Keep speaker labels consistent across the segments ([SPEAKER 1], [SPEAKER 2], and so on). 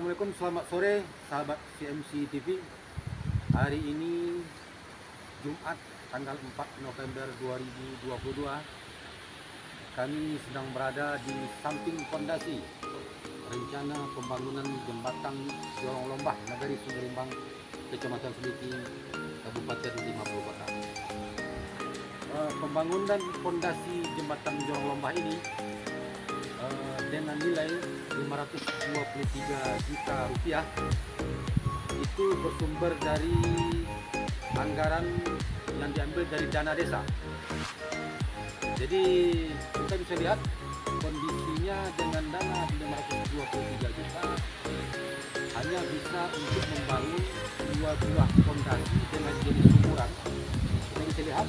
[SPEAKER 1] Assalamualaikum, selamat sore sahabat CMC TV. Hari ini Jumat tanggal 4 November 2022. Kami sedang berada di samping fondasi rencana pembangunan jembatan Jorong Lombah, Nagari Sungai Rimbang, Kecamatan Seliki, Kabupaten Lima Puluh Kota. Pembangunan fondasi jembatan Jorong Lombah ini dengan nilai 523 juta rupiah itu bersumber dari anggaran yang diambil dari dana desa. Jadi kita bisa lihat kondisinya dengan dana 523 juta hanya bisa untuk membangun dua buah fondasi dengan jenis umuran. Kita bisa lihat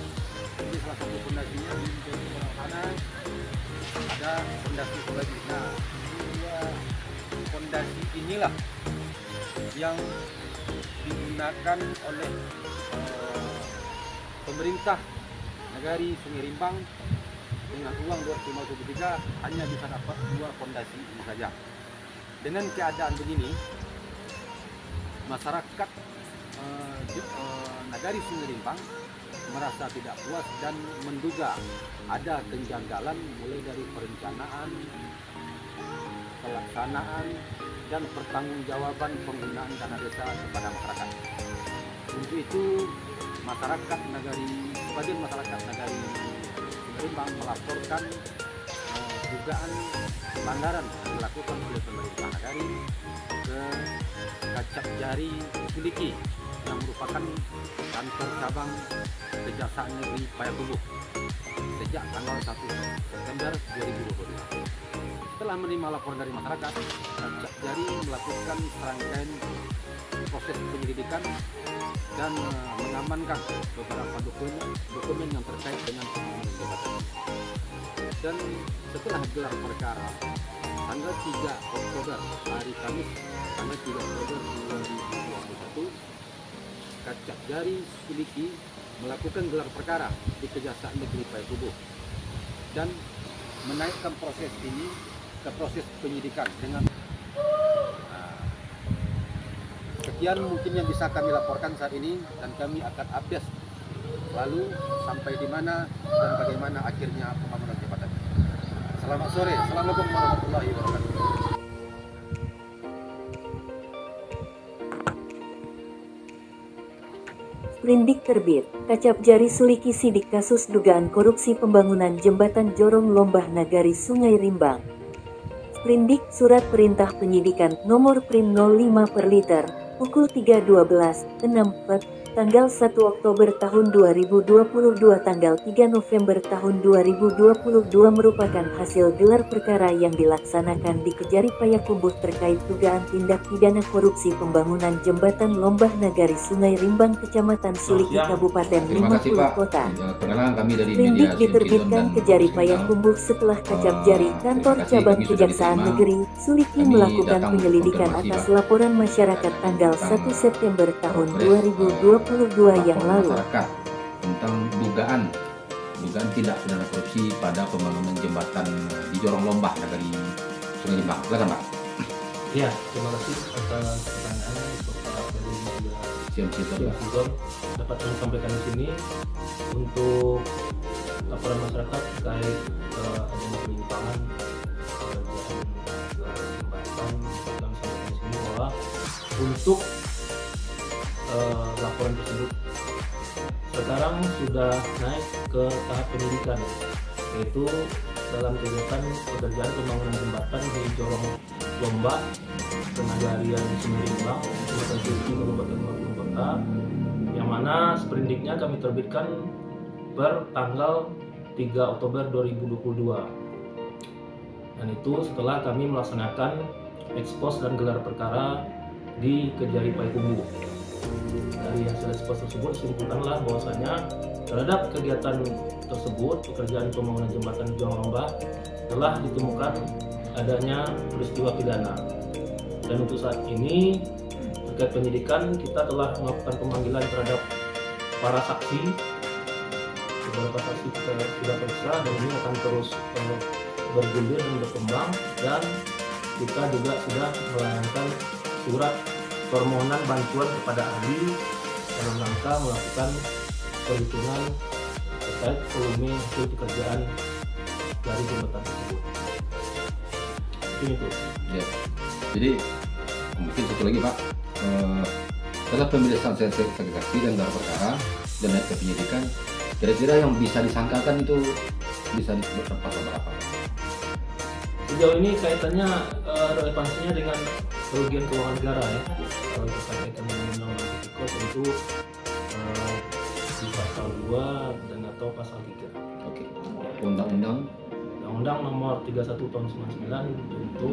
[SPEAKER 1] ini salah satu fondasinya di sebelah sana ada fondasi lagi. Nah, dua fondasi inilah yang digunakan oleh pemerintah Nagari Sungai Rimbang dengan uang 253 hanya bisa dapat dua fondasi ini saja. Dengan keadaan begini, masyarakat Nagari Sungai Rimbang merasa tidak puas dan menduga ada kejanggalan mulai dari perencanaan, pelaksanaan, dan pertanggungjawaban penggunaan dana desa kepada masyarakat. Untuk itu, sebagian masyarakat Nagari Sungai Rimbang melaporkan dugaan pelanggaran yang dilakukan oleh pemerintah Nagari ke Kacap Jari Seliki yang merupakan kantor cabang Kejaksaan Negeri Payakumbuh sejak tanggal 1 September 2022. Setelah menerima laporan dari masyarakat, Kacap Jari melakukan serangkaian proses penyelidikan dan mengamankan beberapa dokumen yang terkait dengan pembangunan jembatan. Dan setelah gelar perkara tanggal 3 Oktober hari Kamis tanggal 3 Oktober 2021, Kacap Jari Seliki melakukan gelar perkara di Kejaksaan Negeri Payakumbuh dan menaikkan proses ini ke proses penyidikan dengan sekian mungkin yang bisa kami laporkan saat ini, dan kami akan update selalu sampai di mana dan bagaimana akhirnya pembangunan jembatan. Selamat sore, assalamualaikum warahmatullahi wabarakatuh.
[SPEAKER 2] Sprindik terbit, Kacap Jari Seliki sidik kasus dugaan korupsi pembangunan jembatan Jorong Lombah Nagari Sungai Rimbang. Sprindik Surat Perintah Penyidikan Nomor Prim 05 per liter, pukul 3.12, 6 Pet, tanggal 1 Oktober tahun 2022 tanggal 3 November tahun 2022 merupakan hasil gelar perkara yang dilaksanakan di Kejari Payakumbuh terkait dugaan tindak pidana korupsi pembangunan jembatan Lombah Nagari Sungai Rimbang Kecamatan Seliki Kabupaten Lima Puluh Kota. Sprindik diterbitkan Kejari Payakumbuh setelah Kacap Jari Kantor Cabang Kejaksaan Negeri Seliki melakukan penyelidikan atas laporan masyarakat tanggal 1 September tahun 2022 yang lalu
[SPEAKER 3] tentang dugaan tindak pidana korupsi pada pembangunan jembatan di Jorong Lombah Nagari Sungai Rimbang. Silakan, Pak.
[SPEAKER 4] Ya, terima kasih atas pertanyaannya Bapak dari
[SPEAKER 3] CMC
[SPEAKER 4] dapat kami sampaikan di sini untuk laporan masyarakat terkait adanya penyimpangan jembatan. Kami sampaikan di sini bahwa untuk laporan tersebut sekarang sudah naik ke tahap penyidikan, yaitu dalam kegiatan pekerjaan pembangunan jembatan di Jorong Lombah Nagari Sungai Rimbang, Kecamatan Seliki, Kabupaten Lima Puluh Kota, yang mana sprindiknya kami terbitkan per tanggal 3 Oktober 2022. Dan itu setelah kami melaksanakan ekspos dan gelar perkara di Kejari Payakumbuh. Dari hasil ekspos tersebut simpulkanlah bahwasanya terhadap kegiatan tersebut, pekerjaan pembangunan jembatan Jorong Lombah, telah ditemukan adanya peristiwa pidana. Dan untuk saat ini terkait penyidikan, kita telah melakukan pemanggilan terhadap para saksi. Beberapa saksi kita sudah periksa dan ini akan terus bergulir dan berkembang, dan kita juga sudah melayangkan surat permohonan bantuan kepada ahli dalam rangka melakukan perhitungan terkait volume hasil pekerjaan dari jembatan tersebut. Itu.
[SPEAKER 3] Ya. Jadi mungkin satu lagi Pak, dalam pemeriksaan saksi dan gelar perkara dan naik ke penyidikan, kira-kira yang bisa disangkakan itu bisa disebut berapa?
[SPEAKER 4] Sejauh ini kaitannya relevansinya dengan kerugian keuangan negara ya. Kalau terkait dengan undang-undang tipikor tentu di pasal 2 dan atau pasal 3.
[SPEAKER 3] Oke. Undang-undang
[SPEAKER 4] nomor 31 tahun 99 tentu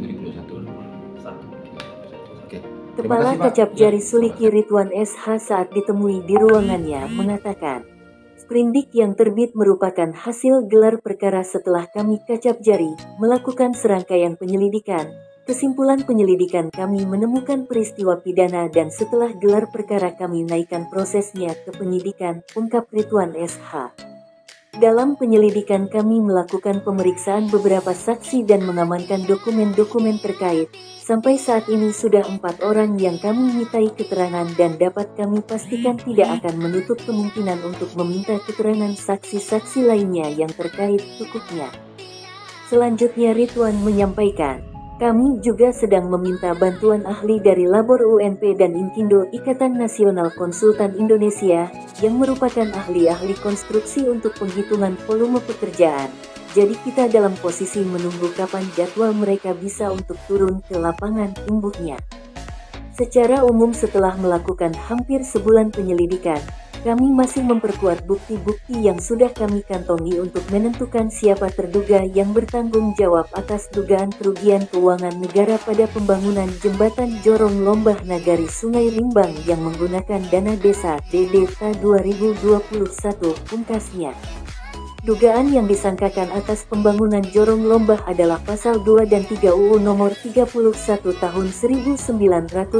[SPEAKER 3] 2021. Oke.
[SPEAKER 2] Kepala Kacap Jari Suliki Ridwan SH saat ditemui di ruangannya mengatakan, sprindik yang terbit merupakan hasil gelar perkara setelah kami Kacap Jari melakukan serangkaian penyelidikan. Kesimpulan penyelidikan kami menemukan peristiwa pidana dan setelah gelar perkara kami naikkan prosesnya ke penyidikan, ungkap Ridwan SH. Dalam penyelidikan kami melakukan pemeriksaan beberapa saksi dan mengamankan dokumen-dokumen terkait. Sampai saat ini sudah 4 orang yang kami mintai keterangan dan dapat kami pastikan tidak akan menutup kemungkinan untuk meminta keterangan saksi-saksi lainnya yang terkait tukuknya. Selanjutnya Ridwan menyampaikan, kami juga sedang meminta bantuan ahli dari Labor UNP dan Inkindo Ikatan Nasional Konsultan Indonesia yang merupakan ahli-ahli konstruksi untuk penghitungan volume pekerjaan. Jadi kita dalam posisi menunggu kapan jadwal mereka bisa untuk turun ke lapangan, imbuhnya. Secara umum setelah melakukan hampir sebulan penyelidikan, kami masih memperkuat bukti-bukti yang sudah kami kantongi untuk menentukan siapa terduga yang bertanggung jawab atas dugaan kerugian keuangan negara pada pembangunan jembatan Jorong Lombah Nagari Sungai Rimbang yang menggunakan dana desa DDTA 2021, pungkasnya. Dugaan yang disangkakan atas pembangunan Jorong Lombah adalah pasal 2 dan 3 UU nomor 31 tahun 1999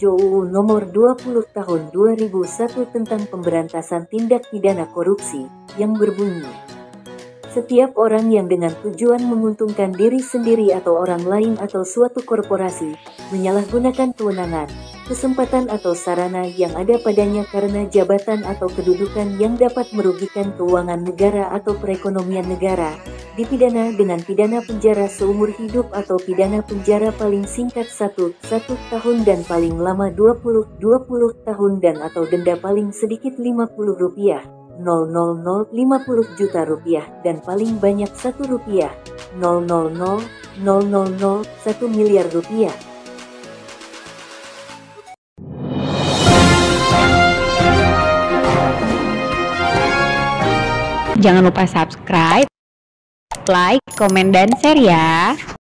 [SPEAKER 2] Jo UU nomor 20 tahun 2001 tentang pemberantasan tindak pidana korupsi yang berbunyi, setiap orang yang dengan tujuan menguntungkan diri sendiri atau orang lain atau suatu korporasi menyalahgunakan kewenangan, kesempatan atau sarana yang ada padanya karena jabatan atau kedudukan yang dapat merugikan keuangan negara atau perekonomian negara, dipidana dengan pidana penjara seumur hidup atau pidana penjara paling singkat 1 tahun dan paling lama 20 tahun dan atau denda paling sedikit Rp50.000 50 juta rupiah dan paling banyak Rp1 1 miliar rupiah.
[SPEAKER 5] Jangan lupa subscribe, like, komen, dan share ya.